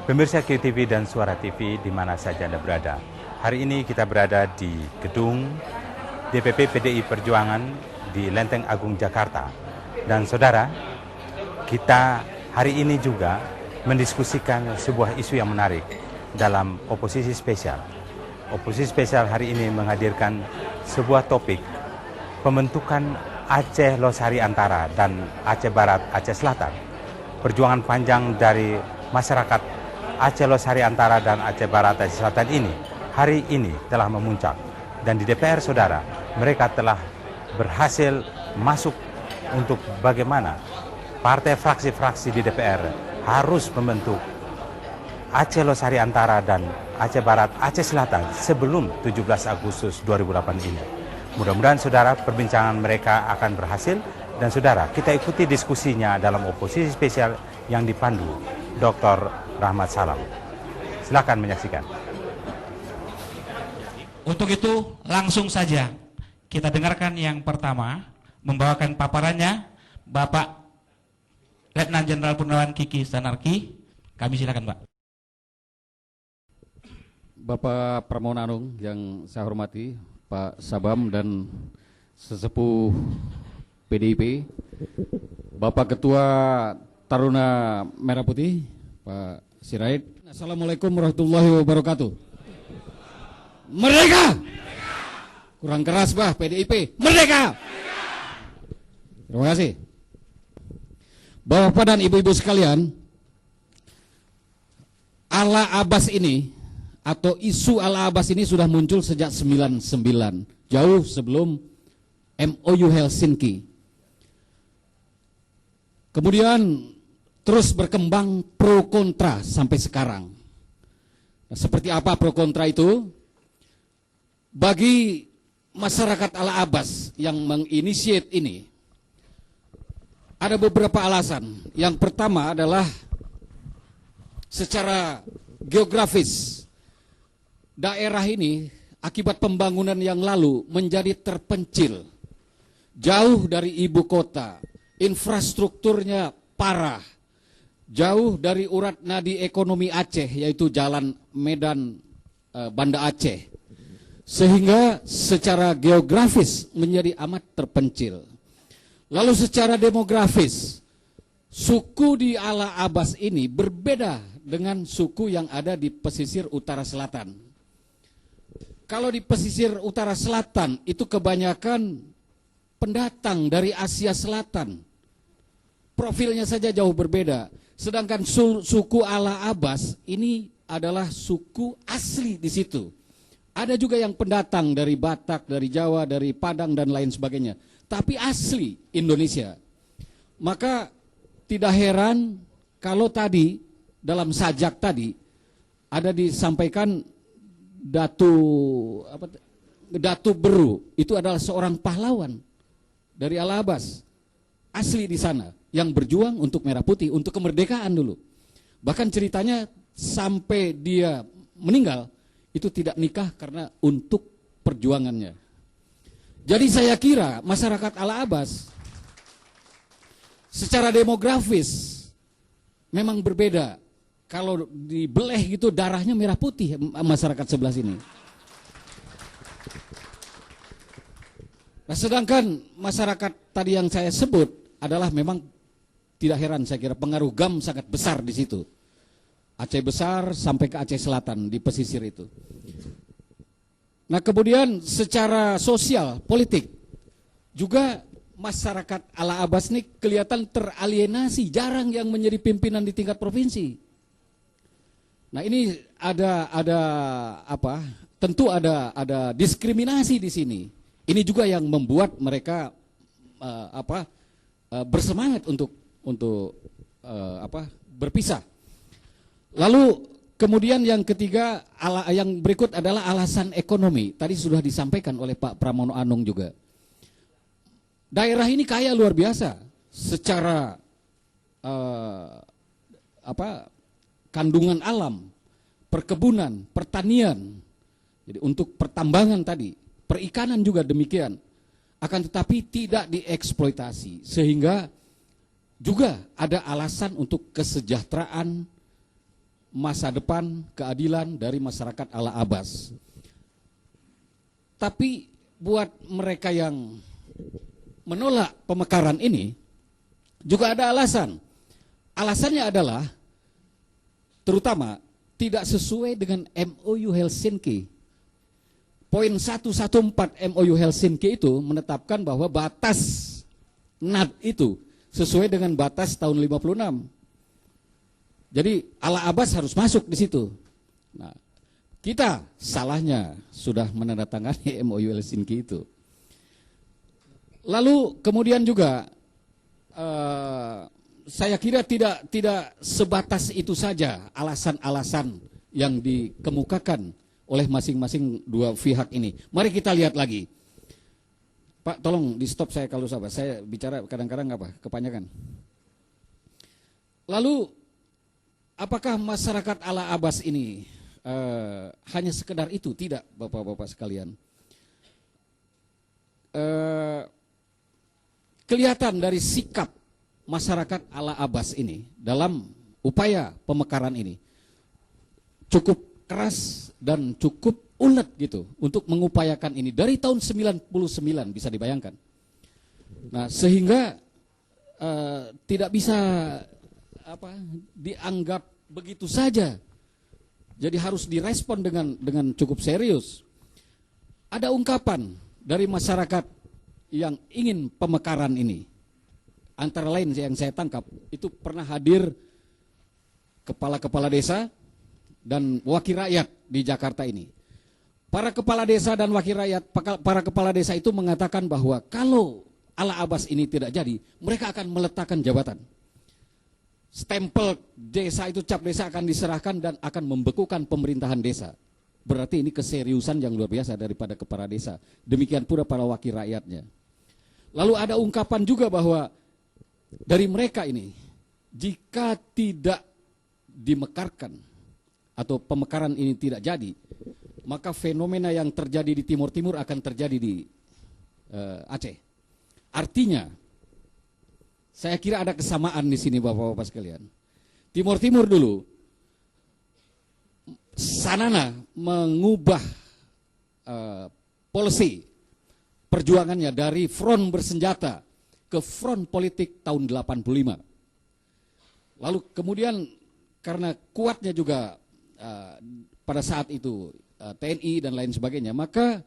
Pemirsa QTV dan Suara TV di mana saja Anda berada. Hari ini kita berada di gedung DPP PDI Perjuangan di Lenteng Agung, Jakarta. Dan saudara, kita hari ini juga mendiskusikan sebuah isu yang menarik dalam oposisi spesial. Oposisi spesial hari ini menghadirkan sebuah topik pembentukan Aceh Losari Antara dan Aceh Barat, Aceh Selatan. Perjuangan panjang dari masyarakat Aceh Losari Antara dan Aceh Barat, Aceh Selatan ini hari ini telah memuncak. Dan di DPR, saudara, mereka telah berhasil masuk untuk bagaimana partai fraksi-fraksi di DPR harus membentuk Aceh Losari Antara dan Aceh Barat, Aceh Selatan sebelum 17 Agustus 2008 ini. Mudah-mudahan saudara perbincangan mereka akan berhasil. Dan saudara, kita ikuti diskusinya dalam oposisi spesial yang dipandu Dr. Rahmat Salam. Silakan menyaksikan. Untuk itu langsung saja kita dengarkan yang pertama, membawakan paparannya Bapak Letnan Jenderal Purnawan Kiki Stanarki. Kami silakan, Pak. Bapak Pramono Anung yang saya hormati, Pak Sabam dan sesepuh PDIP, Bapak Ketua Taruna Merah Putih, Pak Sirait. Assalamualaikum warahmatullahi wabarakatuh. Merdeka! Kurang keras, Bah, PDIP. Merdeka! Terima kasih. Bapak dan Ibu-Ibu sekalian, ala Abbas ini atau isu ala Abbas ini sudah muncul sejak 99, jauh sebelum MOU Helsinki. Kemudian terus berkembang pro kontra sampai sekarang. Nah, seperti apa pro kontra itu? Bagi masyarakat ala Abbas yang menginisiat ini, ada beberapa alasan. Yang pertama adalah secara geografis, daerah ini akibat pembangunan yang lalu menjadi terpencil, jauh dari ibu kota, infrastrukturnya parah, jauh dari urat nadi ekonomi Aceh, yaitu jalan Medan Banda Aceh, sehingga secara geografis menjadi amat terpencil. Lalu secara demografis, suku di ala Abbas ini berbeda dengan suku yang ada di pesisir utara selatan. Kalau di pesisir utara selatan itu kebanyakan pendatang dari Asia Selatan, profilnya saja jauh berbeda. Sedangkan suku ala Abbas ini adalah suku asli di situ. Ada juga yang pendatang dari Batak, dari Jawa, dari Padang dan lain sebagainya, tapi asli Indonesia. Maka tidak heran kalau tadi dalam sajak tadi ada disampaikan Datu Beru itu adalah seorang pahlawan dari ala Abbas, asli di sana, yang berjuang untuk merah putih, untuk kemerdekaan dulu. Bahkan ceritanya sampai dia meninggal, itu tidak nikah karena untuk perjuangannya. Jadi saya kira masyarakat ala Abbas secara demografis memang berbeda. Kalau dibeleh gitu darahnya merah putih masyarakat sebelah sini. Nah, sedangkan masyarakat tadi yang saya sebut adalah memang tidak heran saya kira pengaruh GAM sangat besar di situ. Aceh besar sampai ke Aceh Selatan di pesisir itu. Nah, kemudian secara sosial, politik juga masyarakat ala Abbas ini kelihatan teralienasi, jarang yang menjadi pimpinan di tingkat provinsi. Nah, ini ada apa? Tentu ada diskriminasi di sini. Ini juga yang membuat mereka bersemangat untuk berpisah. Lalu kemudian yang ketiga, yang berikut adalah alasan ekonomi. Tadi sudah disampaikan oleh Pak Pramono Anung juga. Daerah ini kaya luar biasa secara kandungan alam, perkebunan, pertanian. Jadi untuk pertambangan tadi, perikanan juga demikian. Akan tetapi tidak dieksploitasi, sehingga juga ada alasan untuk kesejahteraan masa depan keadilan dari masyarakat ala Abbas. Tapi buat mereka yang menolak pemekaran ini juga ada alasan. Alasannya adalah terutama tidak sesuai dengan MOU Helsinki. Poin 114 MOU Helsinki itu menetapkan bahwa batas NAD itu sesuai dengan batas tahun 56. Jadi ala Abbas harus masuk di situ. Nah, kita salahnya sudah menandatangani MOU Helsinki itu. Lalu kemudian juga saya kira tidak sebatas itu saja alasan-alasan yang dikemukakan oleh masing-masing dua pihak ini. Mari kita lihat lagi. Pak, tolong di stop saya kalau sabar. Saya bicara kadang-kadang kepanjangan. Lalu apakah masyarakat ala Abbas ini hanya sekedar itu? Tidak, Bapak-bapak sekalian. Kelihatan dari sikap masyarakat ala Abbas ini dalam upaya pemekaran ini cukup keras dan cukup ulet gitu untuk mengupayakan ini dari tahun 99, bisa dibayangkan. Nah, sehingga tidak bisa dianggap begitu saja. Jadi harus direspon dengan cukup serius. Ada ungkapan dari masyarakat yang ingin pemekaran ini. Antara lain yang saya tangkap, itu pernah hadir kepala-kepala desa dan wakil rakyat di Jakarta ini. Para kepala desa dan wakil rakyat, para kepala desa itu mengatakan bahwa kalau ala Abbas ini tidak jadi, mereka akan meletakkan jabatan. Stempel desa itu, cap desa akan diserahkan dan akan membekukan pemerintahan desa. Berarti ini keseriusan yang luar biasa daripada kepala desa. Demikian pula para wakil rakyatnya. Lalu ada ungkapan juga bahwa dari mereka ini, jika tidak dimekarkan atau pemekaran ini tidak jadi, maka fenomena yang terjadi di Timur Timur akan terjadi di Aceh. Artinya, saya kira ada kesamaan di sini Bapak-bapak sekalian. Timur Timur dulu, Sanana mengubah policy perjuangannya dari front bersenjata ke front politik tahun 85. Lalu kemudian karena kuatnya juga pada saat itu TNI dan lain sebagainya, maka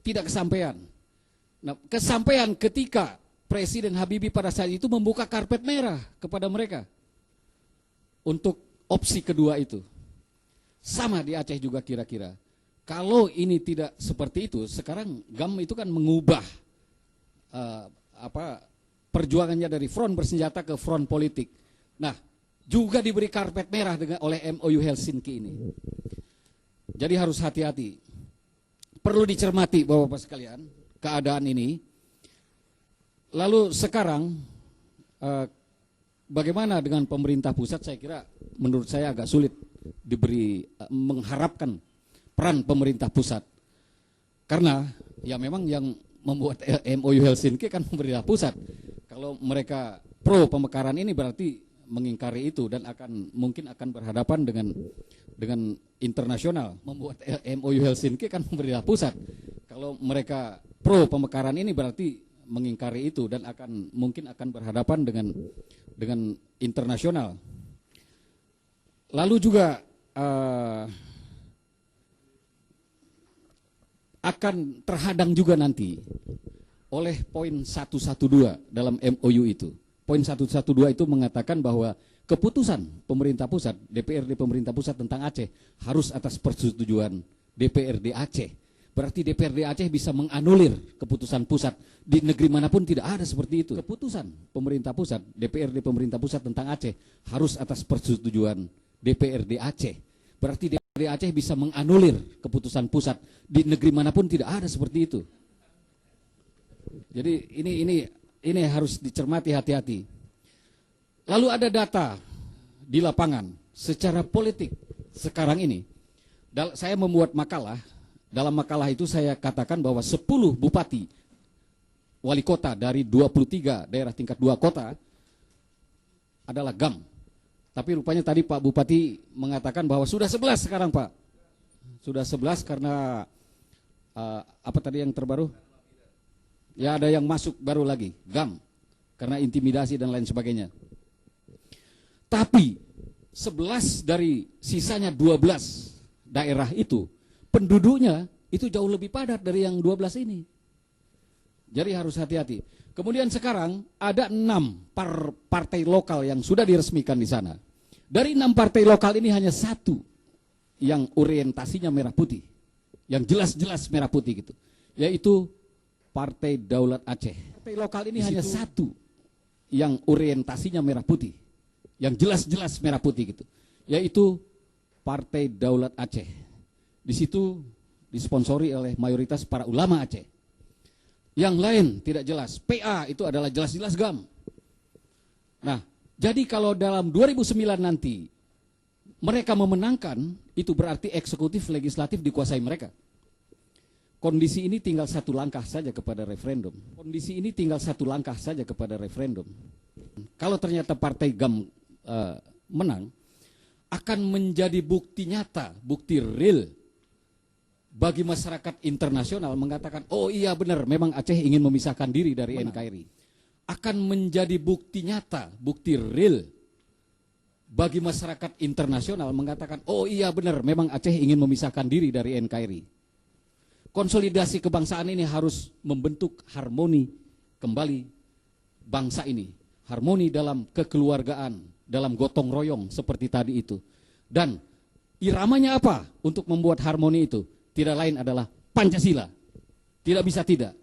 tidak kesampaian. Nah, kesampaian ketika Presiden Habibie pada saat itu membuka karpet merah kepada mereka untuk opsi kedua itu. Sama di Aceh juga kira-kira. Kalau ini tidak seperti itu, sekarang GAM itu kan mengubah perjuangannya dari front bersenjata ke front politik. Nah, juga diberi karpet merah oleh MOU Helsinki ini. Jadi harus hati-hati. Perlu dicermati Bapak-bapak sekalian keadaan ini. Lalu sekarang bagaimana dengan pemerintah pusat? Saya kira menurut saya agak sulit diberi mengharapkan peran pemerintah pusat. Karena ya memang yang membuat MOU Helsinki kan pemerintah pusat. Kalau mereka pro pemekaran ini berarti mengingkari itu dan mungkin akan berhadapan dengan internasional. Membuat MOU Helsinki kan pemerintah pusat. Kalau mereka pro pemekaran ini berarti mengingkari itu dan mungkin akan berhadapan dengan internasional. Lalu juga akan terhadang juga nanti oleh poin 112 dalam MOU itu. Poin 112 itu mengatakan bahwa keputusan pemerintah pusat, DPRD pemerintah pusat tentang Aceh harus atas persetujuan DPRD Aceh. Berarti DPRD Aceh bisa menganulir keputusan pusat. Di negeri manapun tidak ada seperti itu. Keputusan pemerintah pusat, DPRD pemerintah pusat tentang Aceh harus atas persetujuan DPRD Aceh. Berarti DPRD Aceh bisa menganulir keputusan pusat. Di negeri manapun tidak ada seperti itu. Jadi ini harus dicermati hati-hati. Lalu ada data di lapangan secara politik sekarang ini. Saya membuat makalah. Dalam makalah itu saya katakan bahwa 10 bupati wali kota dari 23 daerah tingkat 2 kota adalah GAM. Tapi rupanya tadi Pak Bupati mengatakan bahwa sudah 11 sekarang Pak. Sudah 11 karena apa tadi yang terbaru? Ya ada yang masuk baru lagi, GAM. Karena intimidasi dan lain sebagainya. Tapi 11 dari sisanya 12 daerah itu, penduduknya itu jauh lebih padat dari yang 12 ini. Jadi harus hati-hati. Kemudian sekarang ada 6 partai lokal yang sudah diresmikan di sana. Dari 6 partai lokal ini hanya 1 yang orientasinya merah putih. Yang jelas-jelas merah putih gitu. Yaitu Partai Daulat Aceh. Partai lokal ini hanya 1 yang orientasinya merah putih. Yang jelas-jelas merah putih gitu. Yaitu Partai Daulat Aceh. Di situ disponsori oleh mayoritas para ulama Aceh. Yang lain tidak jelas. PA itu adalah jelas-jelas GAM. Nah, jadi kalau dalam 2009 nanti mereka memenangkan, itu berarti eksekutif legislatif dikuasai mereka. Kondisi ini tinggal 1 langkah saja kepada referendum. Kondisi ini tinggal 1 langkah saja kepada referendum. Kalau ternyata partai GAM menang, akan menjadi bukti nyata, bukti real bagi masyarakat internasional mengatakan, oh iya benar, memang Aceh ingin memisahkan diri dari NKRI. Akan menjadi bukti nyata, bukti real bagi masyarakat internasional mengatakan, oh iya benar, memang Aceh ingin memisahkan diri dari NKRI. Konsolidasi kebangsaan ini harus membentuk harmoni kembali bangsa ini. Harmoni dalam kekeluargaan, dalam gotong royong seperti tadi itu. Dan iramanya apa untuk membuat harmoni itu? Tidak lain adalah Pancasila. Tidak bisa tidak.